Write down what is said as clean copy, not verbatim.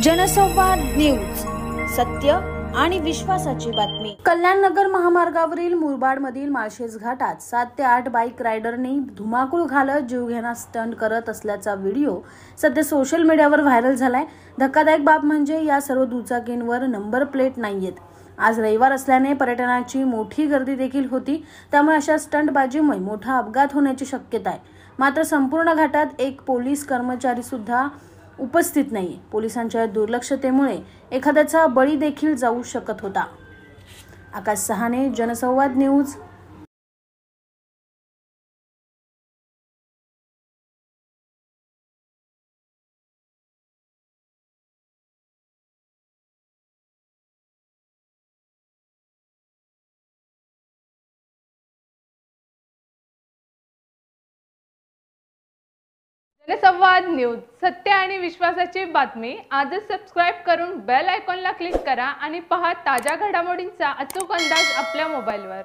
जनसंवाद न्यूज, सत्य आणि विश्वासाची बातमी। कल्याण नगर महामार्गावरील मुरबाडमधील माळशेज घाटात 7 ते 8 बाईक रायडरनी धुमाकूळ घालत जीवघेणा स्टंट करत असल्याचा व्हिडिओ सध्या सोशल मीडियावर व्हायरल झालाय। धक्कादायक बाब म्हणजे या सर्व दुचाकींवर नंबर प्लेट नाहीयेत। आज रविवार असल्याने पर्यटनाची मोठी गर्दी देखील होती, त्यामुळे अशा स्टंटबाजीमुळे मोठा अपघात होण्याची शक्यता आहे। मात्र संपूर्ण घाटात एक पोलीस कर्मचारी सुद्धा उपस्थित नाही। पोलिसांच्या दुर्लक्षतेमुळे एखाद्याचा बळी देखील जाऊ शकत होता। आकाश सहाने, जनसंवाद न्यूज। जनसंवाद न्यूज, सत्य आणि विश्वासाची बातमी। आजच सबस्क्राइब करून बेल आयकॉनला क्लिक करा आणि पहा ताज्या घडामोडींचा अचूक अंदाज आपल्या मोबाईलवर।